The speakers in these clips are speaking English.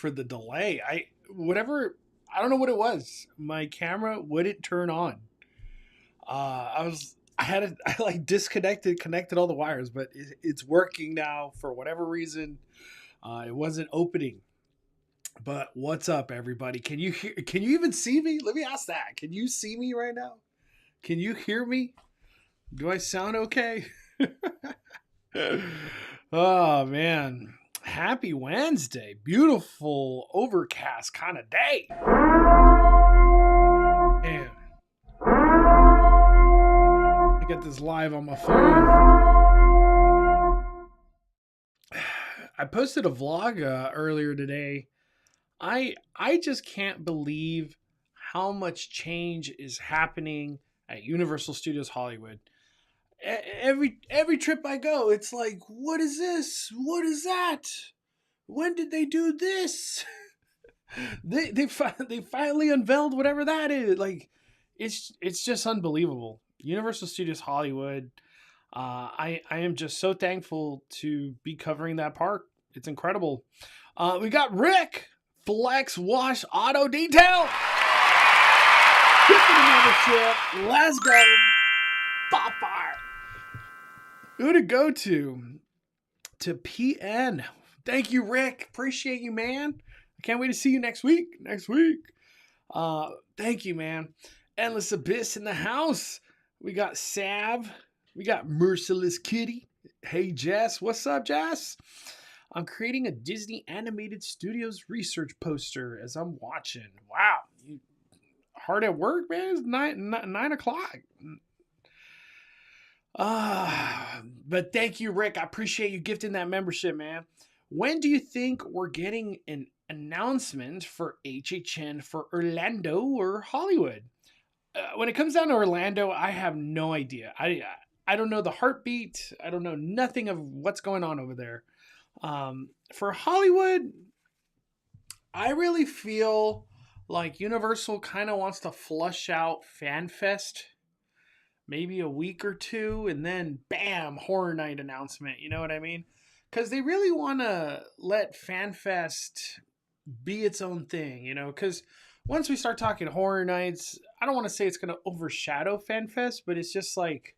for the delay. I don't know what it was. My camera wouldn't turn on. I like connected all the wires, but it's working now for whatever reason. It wasn't opening. But what's up, everybody? Can you even see me? Let me ask that. Can you see me right now? Can you hear me? Do I sound okay? Oh man. Happy Wednesday. Beautiful overcast kind of day. Man. I get this live on my phone. I posted a vlog earlier today. I just can't believe how much change is happening at Universal Studios Hollywood. Every trip I go, it's like, what is this? What is that? When did they do this? they finally unveiled whatever that is. Like, it's just unbelievable. Universal Studios Hollywood. I am just so thankful to be covering that park. It's incredible. We got Rick Flex Wash Auto Detail. Let's go. Bonfire. Who to go to? To PN. Thank you, Rick. Appreciate you, man. I can't wait to see you next week. Thank you, man. Endless Abyss in the house. We got Sav. We got Merciless Kitty. Hey, Jess. What's up, Jess? I'm creating a Disney Animated Studios research poster as I'm watching. Wow. You hard at work, man? It's 9 o'clock. But thank you, Rick. I appreciate you gifting that membership, man. When do you think we're getting an announcement for HHN for Orlando or Hollywood? When it comes down to Orlando, I have no idea. I don't know the heartbeat. I don't know nothing of what's going on over there. For Hollywood, I really feel like Universal kind of wants to flush out FanFest maybe a week or two, and then bam, Horror Night announcement. You know what I mean? Because they really want to let FanFest be its own thing, you know? Because once we start talking Horror Nights, I don't want to say it's going to overshadow FanFest, but it's just like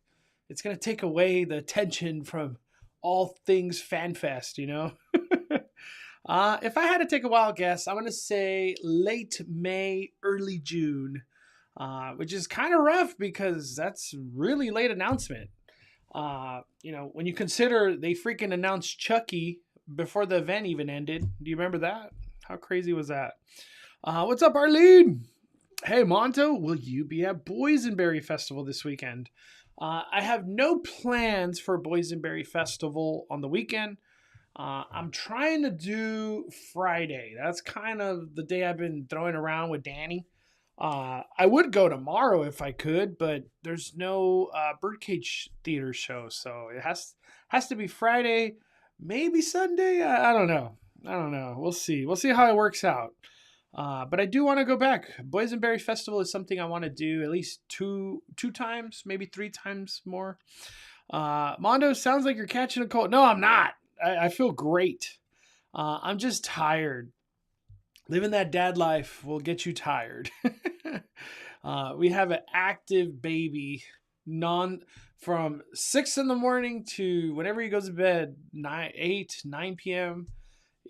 it's going to take away the attention from all things FanFest, you know? If I had to take a wild guess, I'm going to say late May, early June, which is kind of rough because that's really late announcement. You know, when you consider they freaking announced Chucky before the event even ended. Do you remember that? How crazy was that? What's up, Arlene? Hey, Monto, will you be at Boysenberry Festival this weekend? I have no plans for Boysenberry Festival on the weekend. I'm trying to do Friday. That's kind of the day I've been throwing around with Danny. I would go tomorrow if I could, but there's no Birdcage Theater show, so it has to be Friday, maybe Sunday. I don't know. We'll see. We'll see how it works out. But I do want to go back. Boysenberry Festival is something I want to do at least two times, maybe 3 times more. Mondo, sounds like you're catching a cold. No, I'm not. I feel great. I'm just tired. Living that dad life will get you tired. We have an active baby from 6 in the morning to whenever he goes to bed, 9 p.m.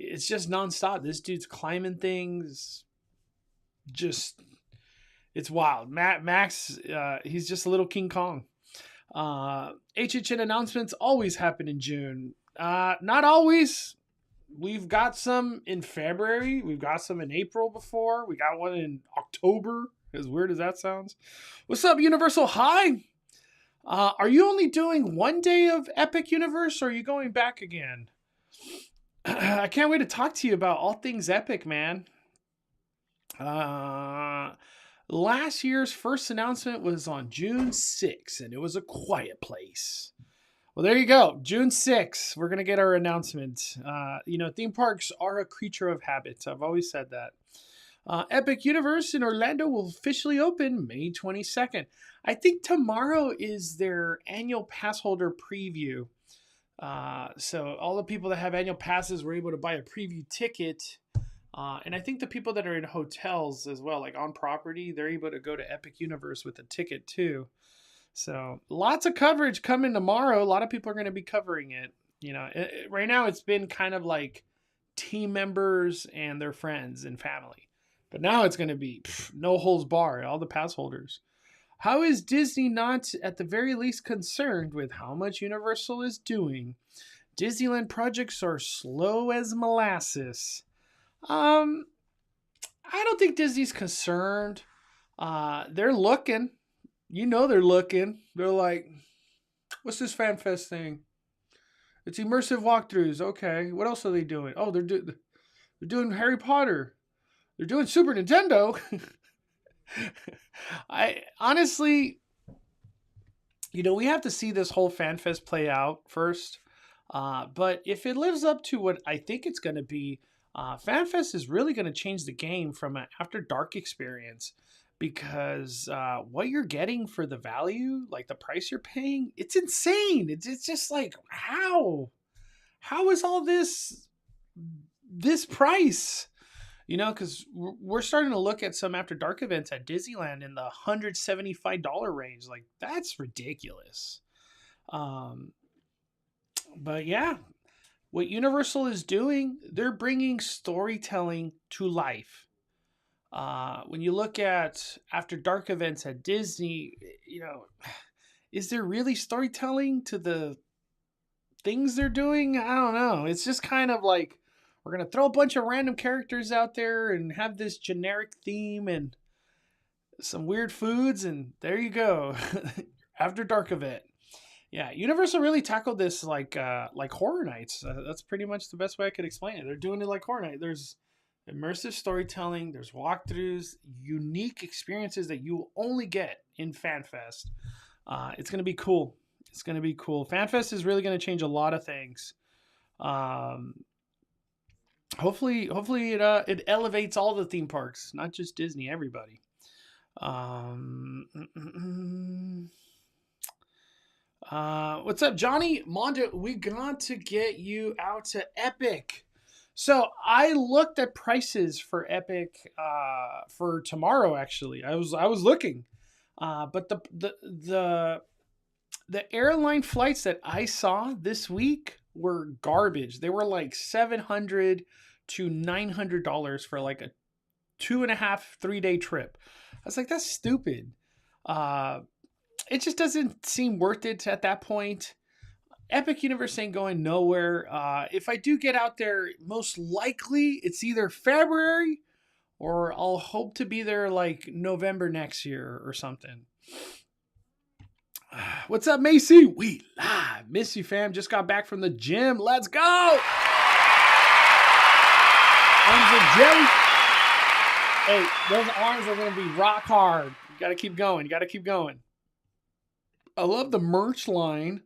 It's just nonstop. This dude's climbing things. It's wild. Max, he's just a little King Kong. HHN announcements always happen in June. Not always. We've got some in February. We've got some in April before. We got one in October. As weird as that sounds. What's up, Universal High? Are you only doing one day of Epic Universe, or are you going back again? I can't wait to talk to you about all things Epic, man. Last year's first announcement was on June 6th, and it was A Quiet Place. Well, there you go. June 6th, we're going to get our announcement. Theme parks are a creature of habits. I've always said that. Epic Universe in Orlando will officially open May 22nd. I think tomorrow is their annual pass holder preview. So all the people that have annual passes were able to buy a preview ticket And I think the people that are in hotels as well, like on property, they're able to go to Epic Universe with a ticket too. So lots of coverage coming tomorrow. A lot of people are going to be covering it. Right now it's been kind of like team members and their friends and family. But now it's going to be no holds barred, all the pass holders. How is Disney not at the very least concerned with how much Universal is doing? Disneyland projects are slow as molasses. I don't think Disney's concerned. They're looking. They're looking. They're like, what's this FanFest thing? It's immersive walkthroughs. Okay, what else are they doing? Oh, they're doing Harry Potter. They're doing Super Nintendo. I honestly, we have to see this whole FanFest play out first. But if it lives up to what I think it's going to be, FanFest is really going to change the game from an After Dark experience, because what you're getting for the value, like the price you're paying, it's insane. It's just like, how is all this price? Because we're starting to look at some After Dark events at Disneyland in the $175 range. Like, that's ridiculous. But yeah, what Universal is doing, they're bringing storytelling to life. When you look at After Dark events at Disney, is there really storytelling to the things they're doing? I don't know. It's just kind of like, we're going to throw a bunch of random characters out there and have this generic theme and some weird foods, and there you go. After Dark event. Yeah, Universal really tackled this like Horror Nights. That's pretty much the best way I could explain it. They're doing it like Horror Night. There's immersive storytelling, there's walkthroughs, unique experiences that you will only get in FanFest. It's going to be cool. It's going to be cool. FanFest is really going to change a lot of things. Hopefully it elevates all the theme parks, not just Disney, everybody. What's up, Johnny Mondo? We got to get you out to Epic. So I looked at prices for Epic for tomorrow. Actually, I was looking, but the airline flights that I saw this week were garbage. They were like $700 to $900 for like a 2.5-3 day trip. I was like, that's stupid. It just doesn't seem worth it at that point. Epic Universe ain't going nowhere. If I do get out there, most likely it's either February or I'll hope to be there like November next year or something. What's up, Macy? We live. Miss you, fam. Just got back from the gym. Let's go. Arms are jelly. Hey, those arms are going to be rock hard. You got to keep going. I love the merch line.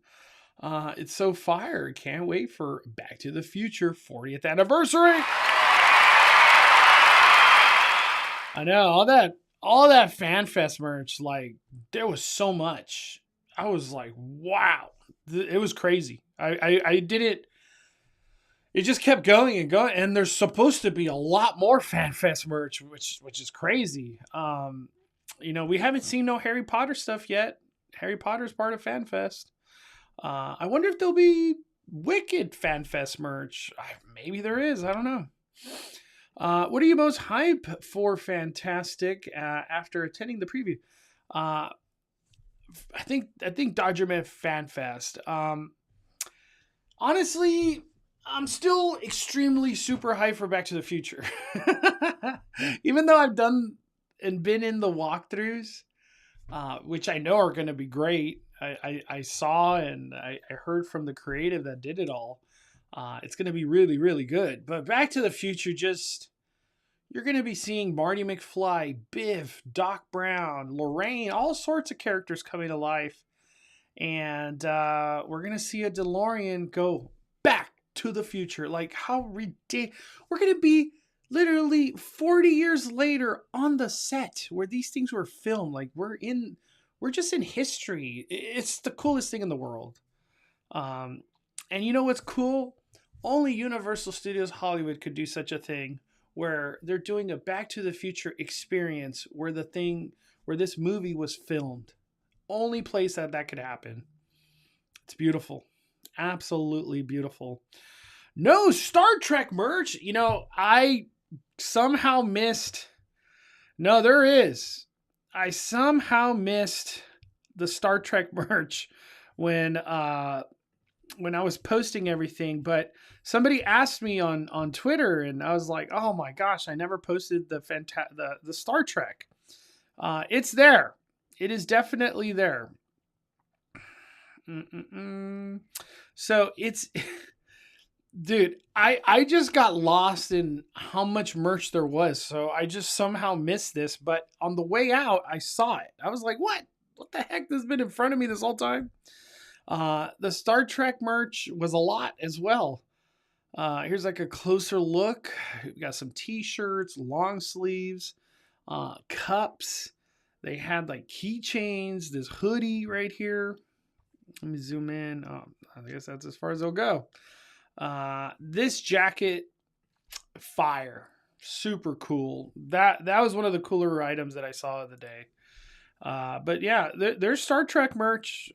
It's so fire. Can't wait for Back to the Future 40th anniversary. I know, all that FanFest merch, like, there was so much. I was like, wow. It was crazy. I did it. It just kept going and going. And there's supposed to be a lot more FanFest merch, which is crazy. We haven't seen no Harry Potter stuff yet. Harry Potter's part of FanFest. I wonder if there'll be Wicked FanFest merch. Maybe there is. I don't know. What are you most hype for Fantastic after attending the preview? I think Dodger meant FanFest. Honestly, I'm still extremely super hyped for Back to the Future. Even though I've done and been in the walkthroughs, which I know are going to be great. I saw and I heard from the creative that did it all. It's going to be really, really good. But Back to the Future, you're going to be seeing Marty McFly, Biff, Doc Brown, Lorraine, all sorts of characters coming to life. And we're going to see a DeLorean go back to the future. Like, how ridiculous. We're going to be literally 40 years later on the set where these things were filmed. Like, we're just in history. It's the coolest thing in the world. And you know what's cool? Only Universal Studios Hollywood could do such a thing. where they're doing a Back to the Future experience where this movie was filmed. Only place that could happen. It's beautiful. Absolutely beautiful. No Star Trek merch. I somehow missed. No, there is. I somehow missed the Star Trek merch when I was posting everything, but somebody asked me on Twitter, and I was like, "Oh my gosh, I never posted the Star Trek." It's there. It is definitely there. So it's, dude, I just got lost in how much merch there was. So I just somehow missed this, but on the way out, I saw it. I was like, what? What the heck? This has been in front of me this whole time. The Star Trek merch was a lot as well. Here's like a closer look. We got some t-shirts, long sleeves, cups. They had like keychains, this hoodie right here. Let me zoom in. I guess that's as far as it'll go. This jacket, fire. Super cool. That was one of the cooler items that I saw of the day. But yeah, there's Star Trek merch.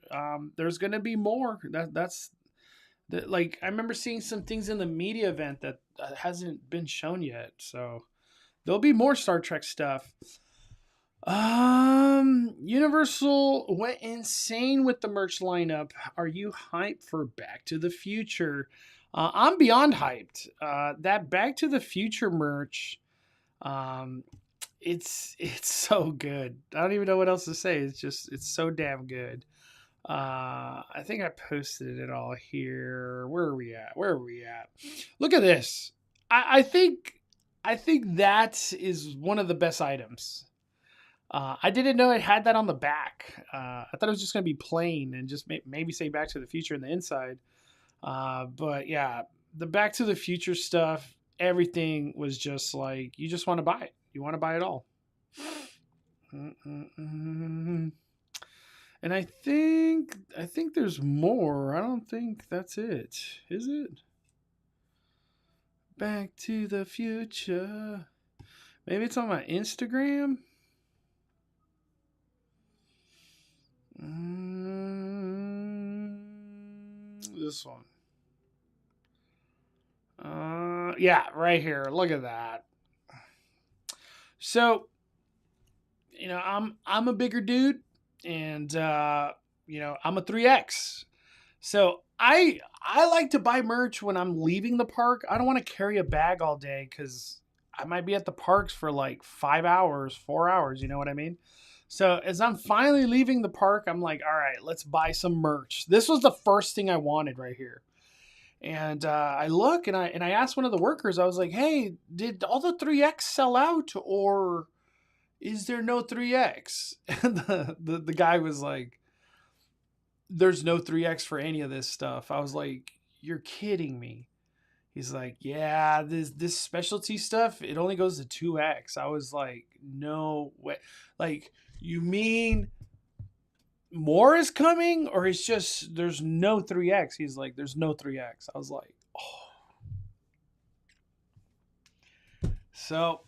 There's going to be more. Like, I remember seeing some things in the media event that hasn't been shown yet. So there'll be more Star Trek stuff. Universal went insane with the merch lineup. Are you hyped for Back to the Future? I'm beyond hyped. That Back to the Future merch, it's so good. I don't even know what else to say. It's so damn good. I think I posted it all here. Where are we at? Look at this. I think that is one of the best items. I didn't know it had that on the back. I thought it was just going to be plain and just maybe say Back to the Future in the inside. But yeah, the Back to the Future stuff, everything was just like, you just want to buy it. You want to buy it all. And I think there's more. I don't think that's it. Is it? Back to the Future. Maybe it's on my Instagram. This one. Yeah, right here. Look at that. So, I'm a bigger dude, and I'm a 3X. So I like to buy merch when I'm leaving the park. I don't want to carry a bag all day because I might be at the parks for like 5 hours, 4 hours. You know what I mean? So as I'm finally leaving the park, I'm like, all right, let's buy some merch. This was the first thing I wanted right here. And I look and I asked one of the workers, I was like, hey, did all the 3X sell out, or is there no 3X? And the guy was like, there's no 3X for any of this stuff. I was like, you're kidding me. He's like, yeah, this specialty stuff, it only goes to 2X. I was like, no way. Like, you mean more is coming, or it's just there's no 3X? He's like, there's no 3X. I was like, oh. So,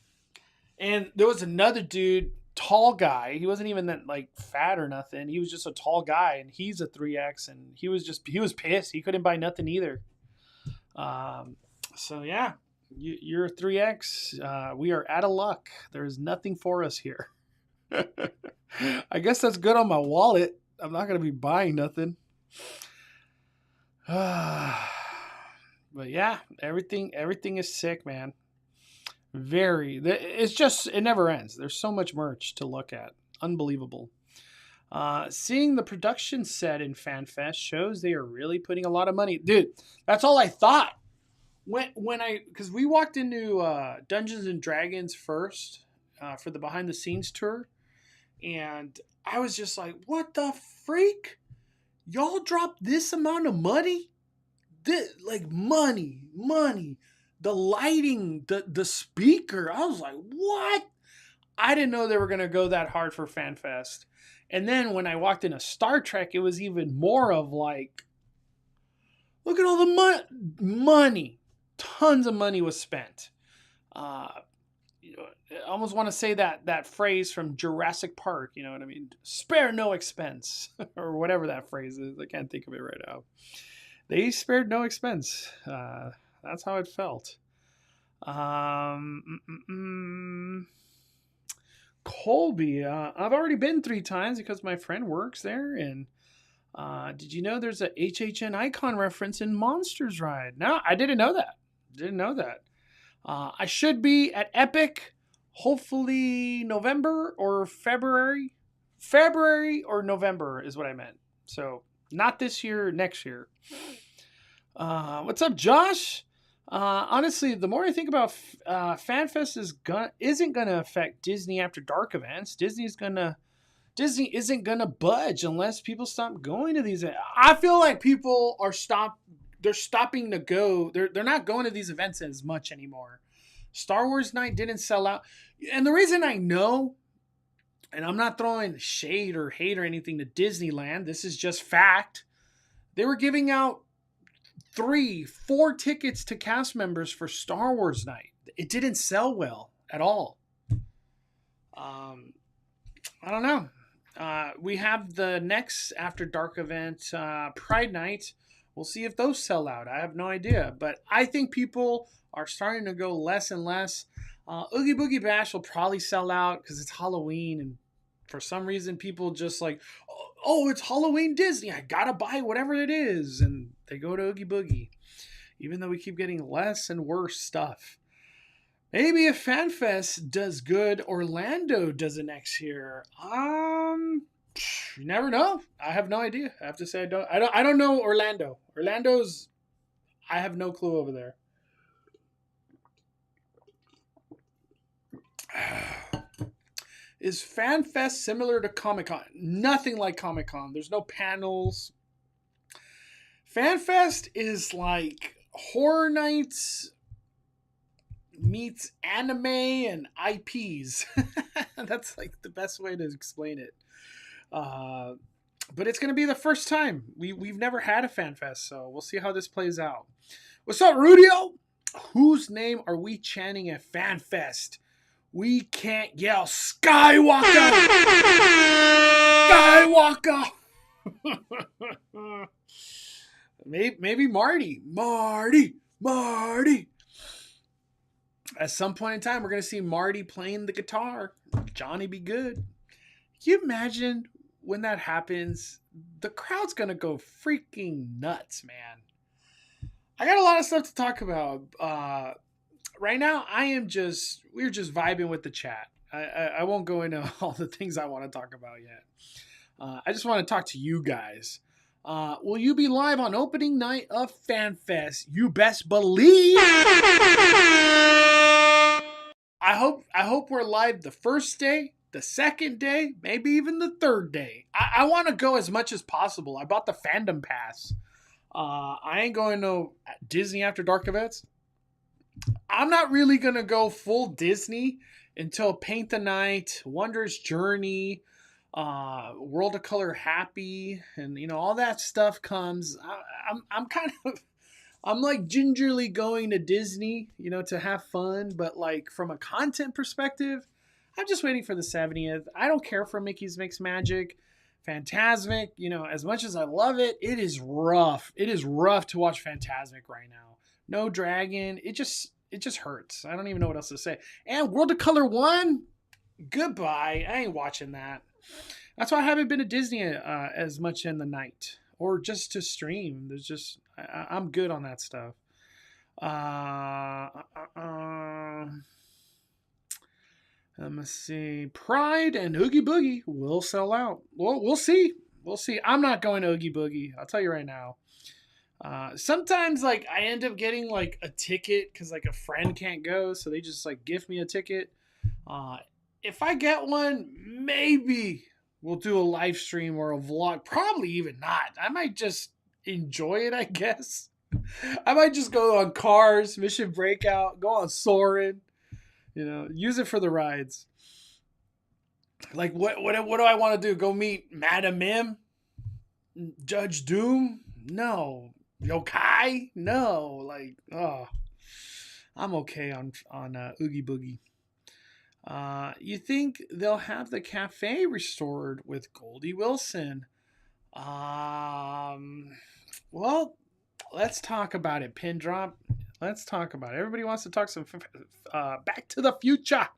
and there was another dude, tall guy. He wasn't even that like fat or nothing. He was just a tall guy, and he's a 3X, and he was pissed. He couldn't buy nothing either. So yeah, you're a 3X. We are out of luck. There is nothing for us here. I guess that's good on my wallet. I'm not going to be buying nothing. But yeah, everything is sick, man. It never ends. There's so much merch to look at. Unbelievable. Seeing the production set in FanFest shows they are really putting a lot of money. Dude, that's all I thought. Because we walked into Dungeons and Dragons first for the behind the scenes tour. And I was just like, what the freak? Y'all dropped this amount of money? Money. The lighting, the speaker. I was like, what? I didn't know they were going to go that hard for FanFest. And then when I walked into Star Trek, it was even more of like, look at all the money. Tons of money was spent. Uh, I almost want to say that phrase from Jurassic Park. You know what I mean? Spare no expense, or whatever that phrase is. I can't think of it right now. They spared no expense. That's how it felt. Um, mm, mm, mm. Colby, I've already been 3 times because my friend works there. And did you know there's a HHN icon reference in Monsters Ride? No, I didn't know that. Didn't know that. I should be at Epic, hopefully November or February. February or November is what I meant. So not this year, next year. What's up, Josh? Honestly, the more I think about FanFest isn't gonna affect Disney After Dark events. Disney isn't gonna budge unless people stop going to these. I feel like people are They're stopping to go. They're not going to these events as much anymore. Star Wars Night didn't sell out, and the reason I know, and I'm not throwing shade or hate or anything to Disneyland. This is just fact. They were giving out 3-4 tickets to cast members for Star Wars Night. It didn't sell well at all. I don't know. We have the next After Dark event, Pride Night. We'll see if those sell out. I have no idea. But I think people are starting to go less and less. Oogie Boogie Bash will probably sell out because it's Halloween. And for some reason, people just like, oh, it's Halloween Disney. I got to buy whatever it is. And they go to Oogie Boogie. Even though we keep getting less and worse stuff. Maybe if FanFest does good, Orlando does it next year. You never know. I have no idea. I have to say I don't know Orlando. I have no clue over there. Is FanFest similar to Comic-Con? Nothing like Comic-Con. There's no panels. FanFest is like Horror Nights meets anime and IPs. That's like the best way to explain it. But it's going to be the first time. We've never had a FanFest, so we'll see how this plays out. What's up, Rudio? Whose name are we chanting at FanFest? We can't yell Skywalker! Skywalker! Maybe Marty. Marty! At some point in time, we're going to see Marty playing the guitar. Johnny be good. Can you imagine when that happens? The crowd's going to go freaking nuts, man. I got a lot of stuff to talk about. Right now, we're just vibing with the chat. I won't go into all the things I want to talk about yet. I just want to talk to you guys. Will you be live on opening night of FanFest? You best believe. I hope we're live the first day, the second day, maybe even the third day. I want to go as much as possible. I bought the fandom pass. I ain't going to Disney After Dark events. I'm not really going to go full Disney until Paint the Night, Wondrous Journey, World of Color Happy, and all that stuff comes. I'm like gingerly going to Disney, to have fun, but like from a content perspective, I'm just waiting for the 70th. I don't care for Mickey's Mixed Magic, Fantasmic, as much as I love it, it is rough. It is rough to watch Fantasmic right now. No dragon. It just hurts. I don't even know what else to say. And World of Color 1, goodbye. I ain't watching that. That's why I haven't been to Disney as much in the night or just to stream. I'm good on that stuff. Let me see. Pride and Oogie Boogie will sell out. Well, we'll see. I'm not going to Oogie Boogie. I'll tell you right now. Sometimes like I end up getting like a ticket because like a friend can't go, so they just like gift me a ticket. If I get one, maybe we'll do a live stream or a vlog. Probably even not. I might just enjoy it, I guess. I might just go on Cars, Mission Breakout, go on Soarin', use it for the rides. Like what do I want to do? Go meet Madam Mim? Judge Doom? No. Yokai? No. Like, oh. I'm okay on Oogie Boogie. You think they'll have the cafe restored with Goldie Wilson? Um, well, let's talk about it. Pin drop. Let's talk about it. Everybody wants to talk some Back to the Future.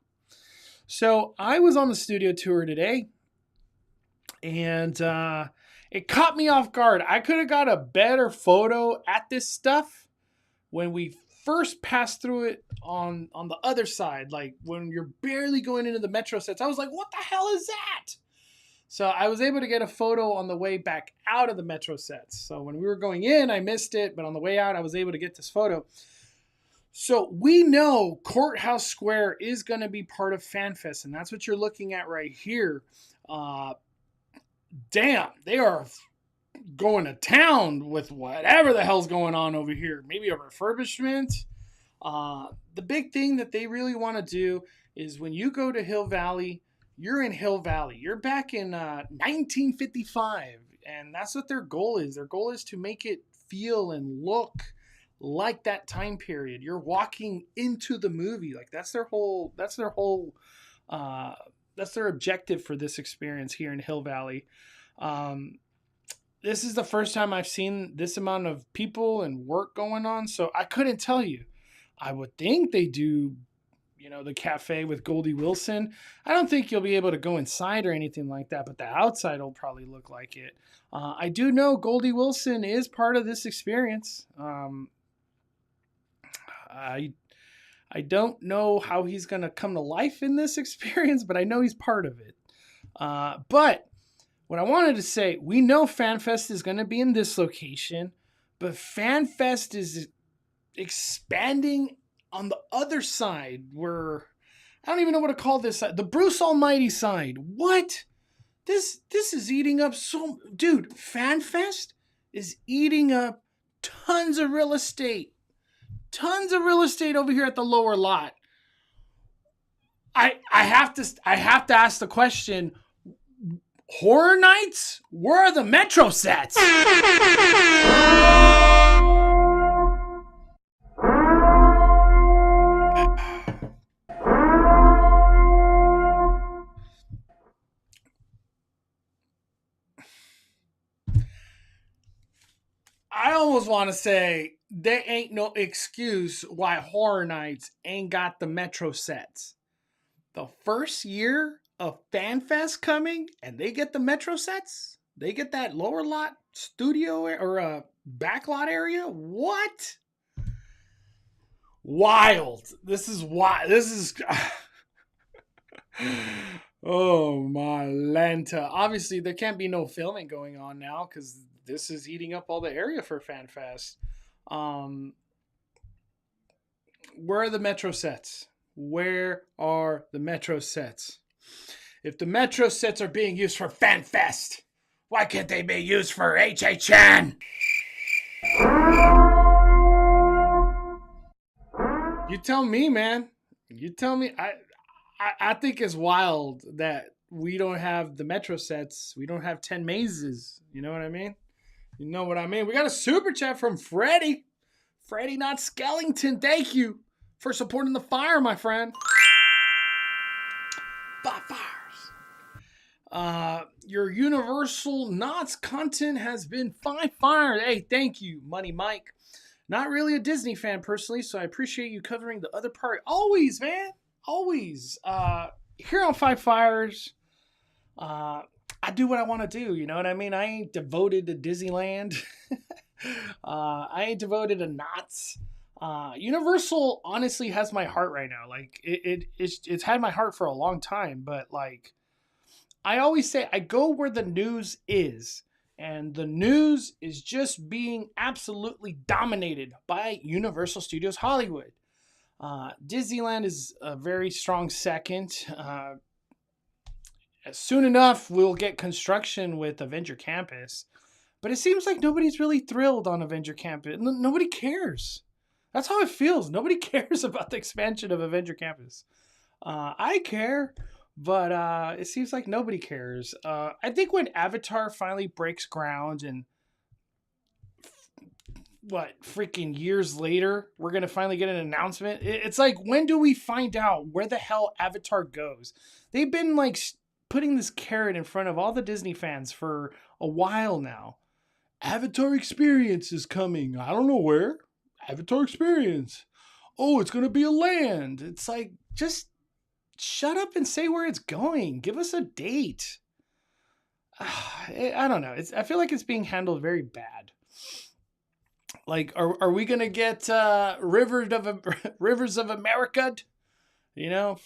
So I was on the studio tour today, and it caught me off guard. I could have got a better photo at this stuff when we first passed through it on the other side, like when you're barely going into the metro sets. I was like, what the hell is that? So I was able to get a photo on the way back out of the metro sets. So when we were going in, I missed it, but on the way out, I was able to get this photo. So we know Courthouse Square is going to be part of FanFest, and that's what you're looking at right here. Damn, they are going to town with whatever the hell's going on over here. Maybe a refurbishment. The big thing that they really want to do is when you go to Hill Valley, you're in Hill Valley. You're back in 1955, and that's what their goal is. Their goal is to make it feel and look like that time period. You're walking into the movie. Like that's their objective for this experience here in Hill Valley. This is the first time I've seen this amount of people and work going on, so I couldn't tell you. I would think they do, the cafe with Goldie Wilson. I don't think you'll be able to go inside or anything like that, but the outside will probably look like it. I do know Goldie Wilson is part of this experience. I don't know how he's going to come to life in this experience, but I know he's part of it. But what I wanted to say, we know FanFest is going to be in this location, but FanFest is expanding on the other side where, I don't even know what to call this side, the Bruce Almighty side. What? This is eating up dude, FanFest is eating up tons of real estate. Tons of real estate over here at the lower lot. I have to ask the question, Horror Nights? Where are the metro sets? I almost want to say there ain't no excuse why Horror Nights ain't got the metro sets. The first year of FanFest coming and they get the metro sets? They get that lower lot studio or back lot area? What? Wild. This is wild. This is... Oh my Lanta. Obviously, there can't be no filming going on now because this is eating up all the area for FanFest. Where are the metro sets? Where are the metro sets? If the metro sets are being used for FanFest, why can't they be used for HHN? You tell me, man. You tell me. I think it's wild that we don't have the metro sets. We don't have 10 mazes. You know what I mean? You know what I mean? We got a super chat from Freddie. Freddie, not Skellington. Thank you for supporting the fire, my friend. Bonfires. Your Universal Knots content has been 5 fires. Hey, thank you, Money Mike. Not really a Disney fan personally, so I appreciate you covering the other part. Always, man. Always. Here on 5 Fires, I do what I want to do. You know what I mean? I ain't devoted to Disneyland. I ain't devoted to Knots. Universal honestly has my heart right now. Like it's had my heart for a long time, but like I always say, I go where the news is, and the news is just being absolutely dominated by Universal Studios Hollywood. Disneyland is a very strong second. Soon enough, we'll get construction with Avenger Campus. But it seems like nobody's really thrilled on Avenger Campus. Nobody cares. That's how it feels. Nobody cares about the expansion of Avenger Campus. I care, but it seems like nobody cares. I think when Avatar finally breaks ground and what, freaking years later, we're going to finally get an announcement. It's like, when do we find out where the hell Avatar goes? They've been like putting this carrot in front of all the Disney fans for a while now. Avatar Experience is coming. I don't know where. Avatar Experience. Oh, it's going to be a land. It's like, just shut up and say where it's going. Give us a date. I don't know. I feel like it's being handled very bad. Like, are we gonna get Rivers of America? You know,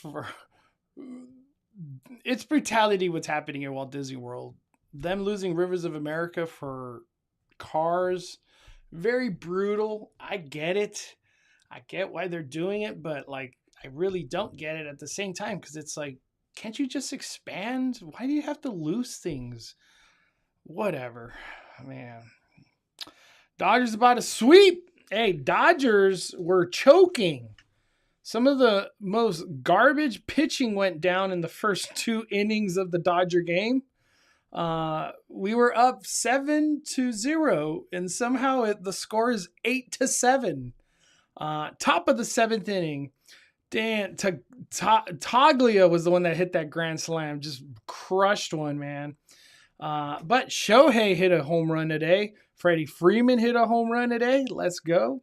it's brutality what's happening at Walt Disney World. Them losing Rivers of America for cars, very brutal. I get it. I get why they're doing it, but like, I really don't get it at the same time, because it's like, can't you just expand? Why do you have to lose things? Whatever, man. Dodgers about to sweep. Hey, Dodgers were choking. Some of the most garbage pitching went down in the first 2 innings of the Dodger game. We were up 7-0, and somehow the score is 8-7. Top of the 7th inning. Taglia was the one that hit that grand slam. Just crushed one, man. But Shohei hit a home run today. Freddie Freeman hit a home run today. Let's go.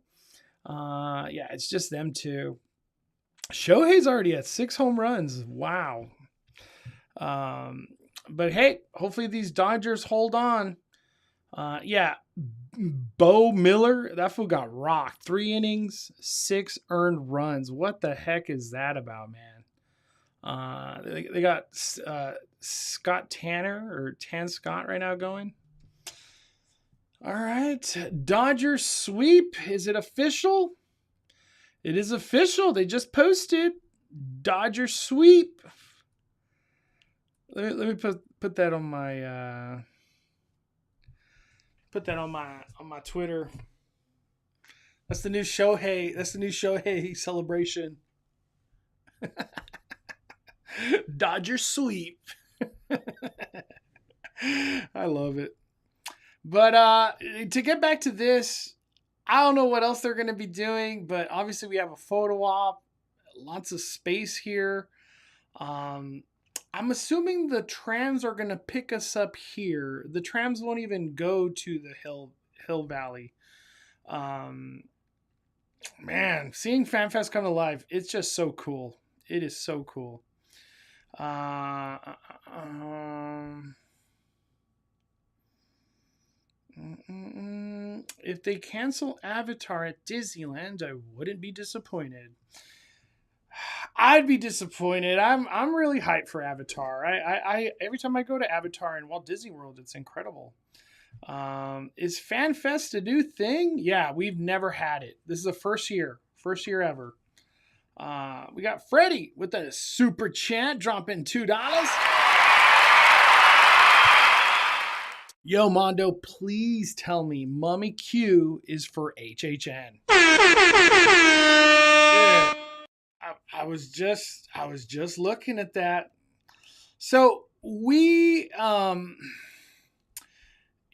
Yeah, it's just them two. Shohei's already at 6 home runs. Wow. But hey, hopefully these Dodgers hold on. Yeah, Bo Miller, that fool got rocked. 3 innings, 6 earned runs. What the heck is that about, man? They got Scott Tanner or Tan Scott right now going. All right, Dodgers sweep. Is it official? It is official. They just posted Dodgers sweep. Let me put that on my on my Twitter. That's the new Shohei. That's the new Shohei celebration. Dodgers sweep. I love it. But to get back to this, I don't know what else they're going to be doing, but obviously we have a photo op, lots of space here. I'm assuming the trams are going to pick us up here. The trams won't even go to the Hill Valley. Man, seeing FanFest come alive, it's just so cool. It is so cool. If they cancel Avatar at Disneyland, I wouldn't be disappointed. I'd be disappointed. I'm really hyped for Avatar. I every time I go to Avatar in Walt Disney World, it's incredible. Is FanFest a new thing? Yeah, we've never had it. This is the first year ever. We got Freddie with a super chat dropping $2. Yo, Mondo, please tell me Mummy Q is for HHN. Yeah, I was just looking at that. So we,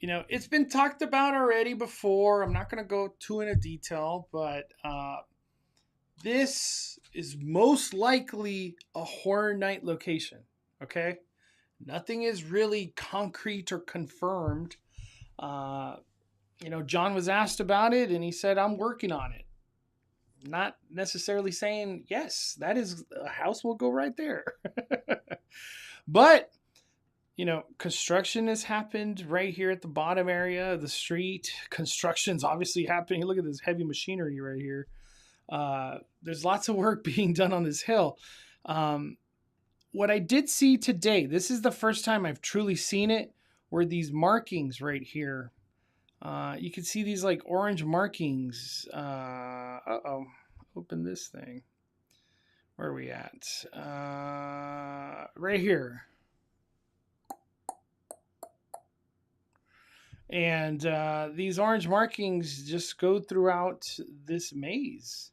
it's been talked about already before. I'm not going to go too into detail, but this is most likely a Horror Night location. Okay. Nothing is really concrete or confirmed. John was asked about it and he said, I'm working on it. Not necessarily saying, yes, that is a house will go right there. But, construction has happened right here at the bottom area of the street. Construction's obviously happening. Look at this heavy machinery right here. There's lots of work being done on this hill. What I did see today, this is the first time I've truly seen it, were these markings right here. You can see these like orange markings. Open this thing. Where are we at? Right here. And these orange markings just go throughout this maze.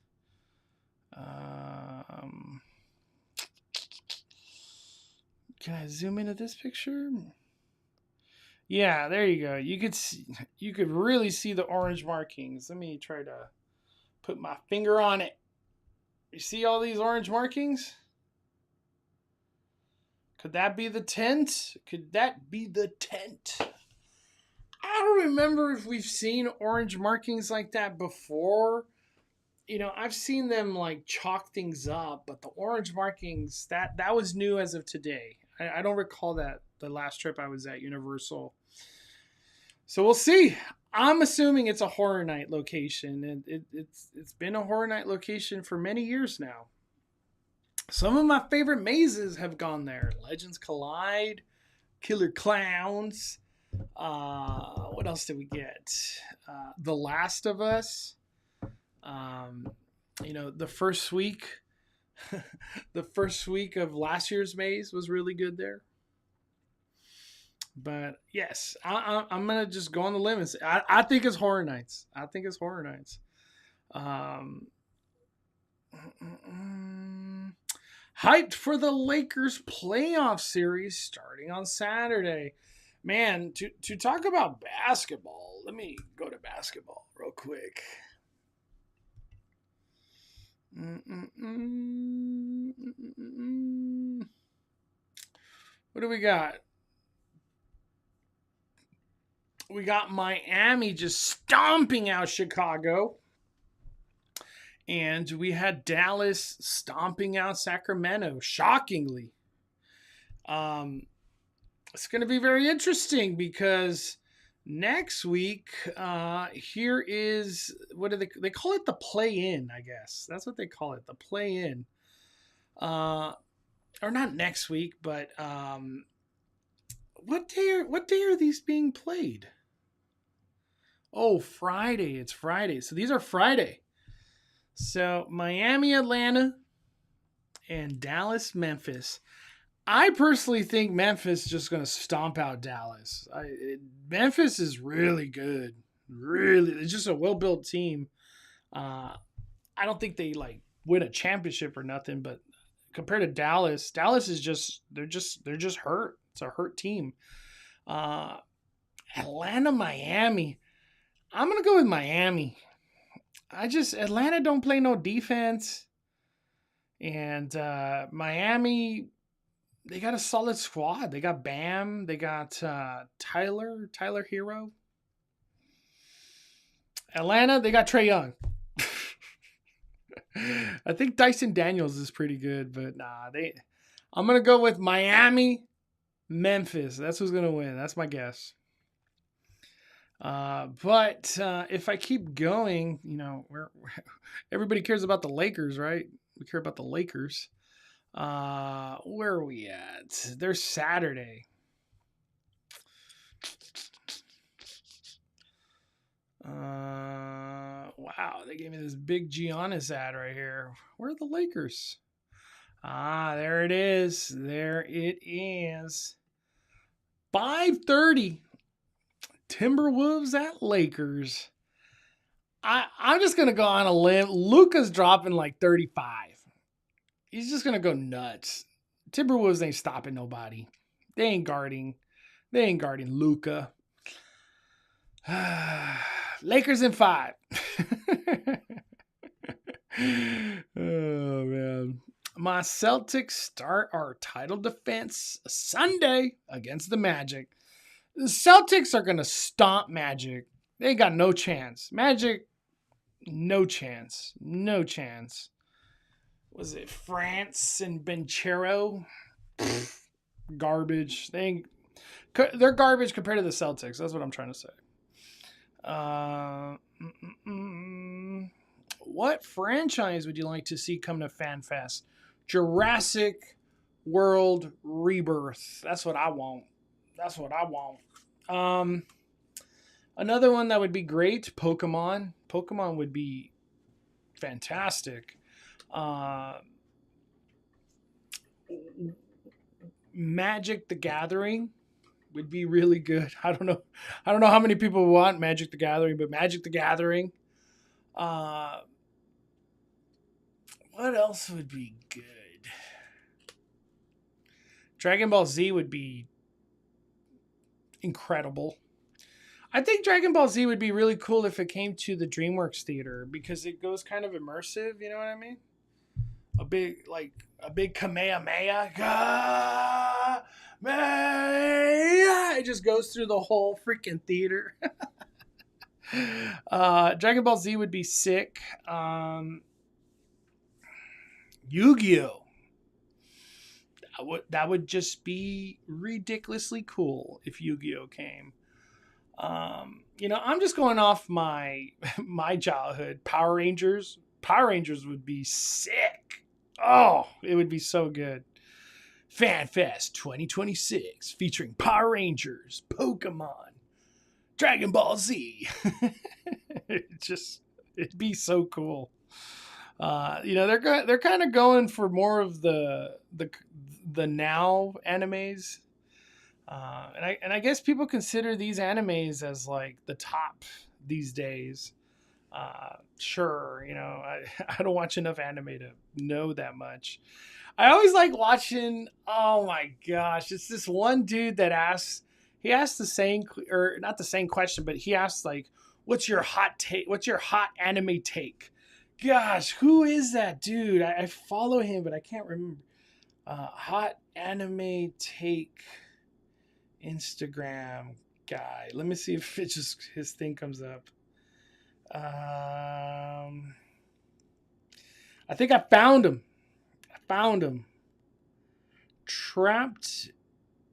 Can I zoom into this picture? Yeah, there you go. You could really see the orange markings. Let me try to put my finger on it. You see all these orange markings? Could that be the tent? Could that be the tent? I don't remember if we've seen orange markings like that before. I've seen them like chalk things up, but the orange markings, that was new as of today. I don't recall that the last trip I was at Universal. So we'll see. I'm assuming it's a horror night location, and it's been a horror night location for many years now. Some of my favorite mazes have gone there. Legends Collide, Killer Clowns. What else did we get? The Last of Us. The first week, the first week of last year's maze was really good there. But yes, I'm gonna just go on the limb and say I think it's Horror Nights. I think it's Horror Nights. Um, Hyped for the Lakers playoff series starting on Saturday. Man, to talk about basketball, let me go to basketball real quick. What do we got? We got Miami just stomping out Chicago. And we had Dallas stomping out Sacramento, shockingly. It's going to be very interesting because next week, here is, what do they call it? The play-in, I guess. That's what they call it, the play-in. Or not next week, but what day are these being played? Oh, Friday. It's Friday. So these are Friday. So Miami, Atlanta, and Dallas, Memphis. I personally think Memphis is just going to stomp out Dallas. Memphis is really good. Really, it's just a well-built team. I don't think they like win a championship or nothing, but compared to Dallas, Dallas is they're just hurt. It's a hurt team. Atlanta, Miami. I'm gonna go with Miami. Atlanta don't play no defense, and Miami, they got a solid squad. They got Bam. They got Tyler Hero. Atlanta, they got Trae Young. I think Dyson Daniels is pretty good, but I'm gonna go with Miami, Memphis. That's who's gonna win. That's my guess. But if I keep going, everybody cares about the Lakers, right? We care about the Lakers. Where are we at? There's Saturday. Wow, they gave me this big Giannis ad right here. Where are the Lakers? There it is. There it is. 5:30. Timberwolves at Lakers. I'm just going to go on a limb. Luka's dropping like 35. He's just going to go nuts. Timberwolves ain't stopping nobody. They ain't guarding Luka. Lakers in 5. Oh, man. My Celtics start our title defense Sunday against the Magic. The Celtics are going to stomp Magic. They got no chance. Magic, no chance. No chance. Was it France and Benchero? Garbage. They're garbage compared to the Celtics. That's what I'm trying to say. What franchise would you like to see come to FanFest? Jurassic World Rebirth. That's what I want. Another one that would be great, Pokemon. Pokemon would be fantastic. Magic the Gathering would be really good. I don't know how many people want Magic the Gathering, but Magic the Gathering. What else would be good? Dragon Ball Z would be incredible. I think Dragon Ball Z would be really cool if it came to the DreamWorks Theater because it goes kind of immersive, you know what I mean? A big Kamehameha. Kamehameha. It just goes through the whole freaking theater. Dragon Ball Z would be sick. Yu-Gi-Oh! That would just be ridiculously cool if Yu-Gi-Oh! Came. I'm just going off my childhood. Power Rangers. Power Rangers would be sick. Oh, it would be so good. FanFest 2026 featuring Power Rangers, Pokemon, Dragon Ball Z. It'd be so cool. They're kind of going for more of the now animes. And I guess people consider these animes as like the top these days. Sure, I don't watch enough anime to know that much. I always like watching, oh my gosh, it's this one dude that asks the same, or not the same question, but he asks like, what's your hot anime take? Gosh, who is that dude? I follow him, but I can't remember. Hot anime take Instagram guy. Let me see if it just his thing comes up. I think I found him. Trapped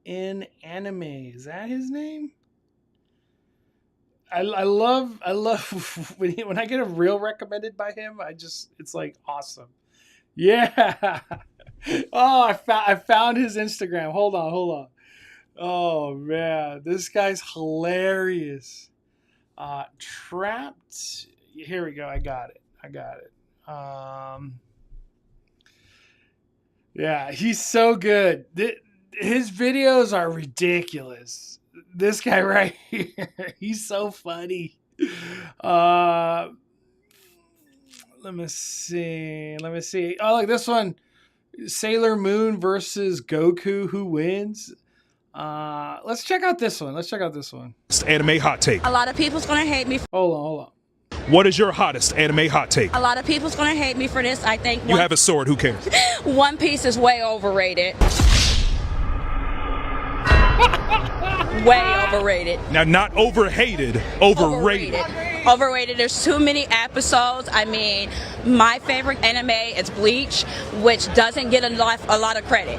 in Anime. Is that his name? I love when I get a reel recommended by him. It's like awesome. Yeah. Oh, I found his Instagram. Hold on. Oh man, this guy's hilarious. Trapped. Here we go. I got it. Yeah, he's so good. His videos are ridiculous. This guy right here, he's so funny. Let me see. Oh, look, this one. Sailor Moon versus Goku. Who wins? Let's check out this one. Anime hot take. A lot of people's gonna hate me. Hold on. What is your hottest anime hot take? A lot of people's gonna hate me for this. I think you have a sword. Who cares? One Piece is way overrated. Way overrated. Now, not overhated. Overrated. Overrated. There's too many episodes. I mean, my favorite anime is Bleach, which doesn't get a lot of credit.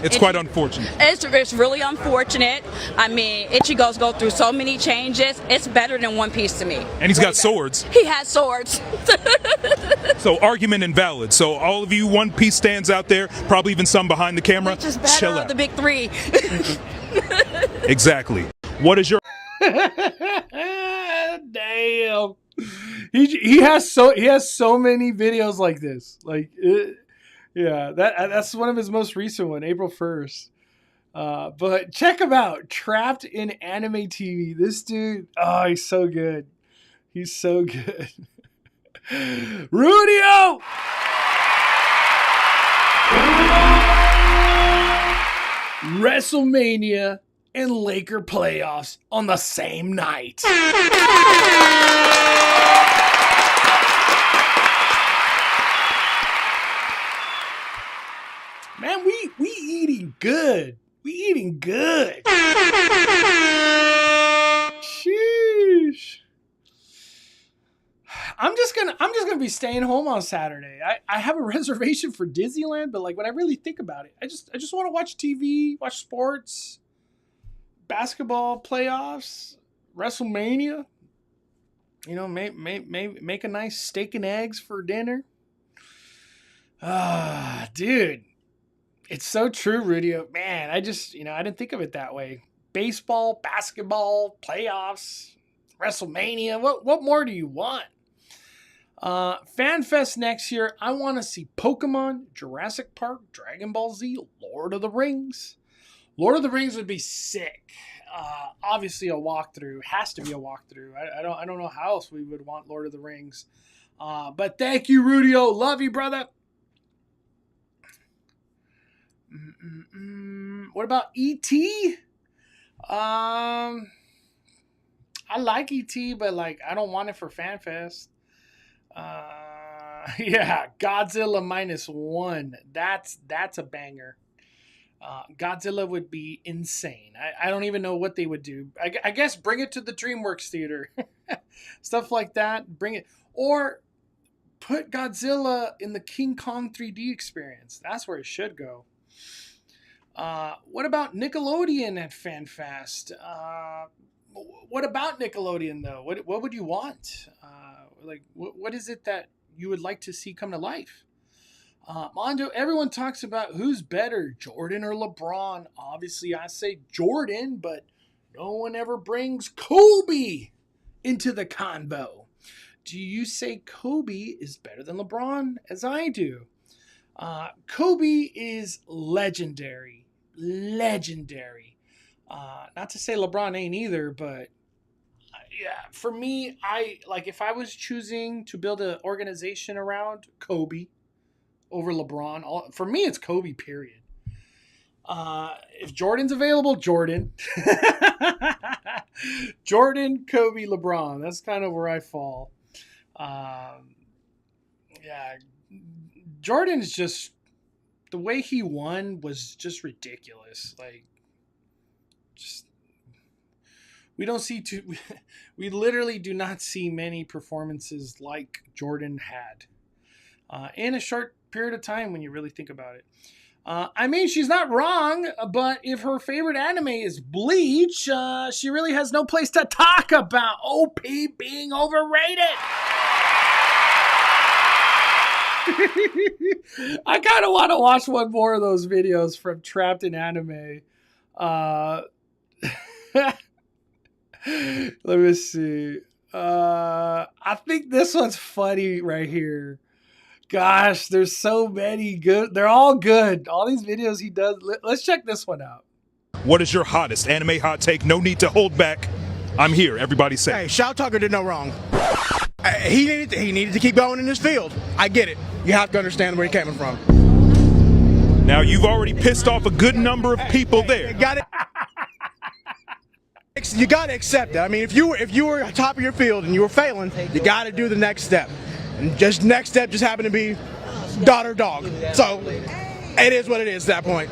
It's quite unfortunate. It's really unfortunate. I mean, Ichigo's go through so many changes. It's better than One Piece to me. And he's got swords. He has swords. So argument invalid. So all of you One Piece stands out there, probably even some behind the camera, Which is better chill of out. the big three. Exactly. What is your... Damn. He has so many videos like this. Yeah, that's one of his most recent one, April 1st. But check him out, Trapped in Anime TV. This dude, oh, he's so good. Rudio! WrestleMania and Laker playoffs on the same night. Man, we eating good. Sheesh. I'm just gonna be staying home on Saturday. I have a reservation for Disneyland, but like when I really think about it, I just want to watch TV, watch sports, basketball playoffs, WrestleMania. Make a nice steak and eggs for dinner. Dude. It's so true, Rudy. Man, I didn't think of it that way. Baseball, basketball, playoffs, WrestleMania. What more do you want? FanFest next year, I want to see Pokemon, Jurassic Park, Dragon Ball Z, Lord of the Rings. Lord of the Rings would be sick. Obviously, a walkthrough. Has to be a walkthrough. I don't know how else we would want Lord of the Rings. But thank you, Rudio. Love you, brother. What about E.T.? Um, I like ET, but like I don't want it for FanFest. Yeah, Godzilla -1. That's a banger. Godzilla would be insane. I don't even know what they would do. I guess bring it to the DreamWorks theater, stuff like that. Bring it, or put Godzilla in the King Kong 3D experience. That's where it should go. What about Nickelodeon at FanFest? What about Nickelodeon though? What would you want? What is it that you would like to see come to life? Mondo, everyone talks about who's better, Jordan or LeBron. Obviously, I say Jordan, but no one ever brings Kobe into the convo. Do you say Kobe is better than LeBron, as I do? Kobe is legendary. Legendary. Not to say LeBron ain't either, but yeah, for me, if I was choosing to build an organization around Kobe over LeBron, for me, it's Kobe, period. If Jordan's available, Jordan. Jordan, Kobe, LeBron. That's kind of where I fall. Yeah, Jordan's just, the way he won was just ridiculous. Like, just, we don't see we literally do not see many performances like Jordan had in a short period of time when you really think about it. I mean, she's not wrong, but if her favorite anime is Bleach, she really has no place to talk about OP being overrated. I kind of want to watch one more of those videos from Trapped in Anime. Let me see. I think this one's funny right here. Gosh, there's so many good. They're all good. All these videos he does. Let's check this one out. What is your hottest anime hot take? No need to hold back. I'm here. Everybody say. Hey, Shao Tucker did no wrong. He needed to keep going in this field. I get it. You have to understand where he came from. Now you've already pissed off a good number of people there. You got it. You got to accept it. I mean, if you were top of your field and you were failing, you got to do the next step. And just next step just happened to be daughter dog. So it is what it is at that point.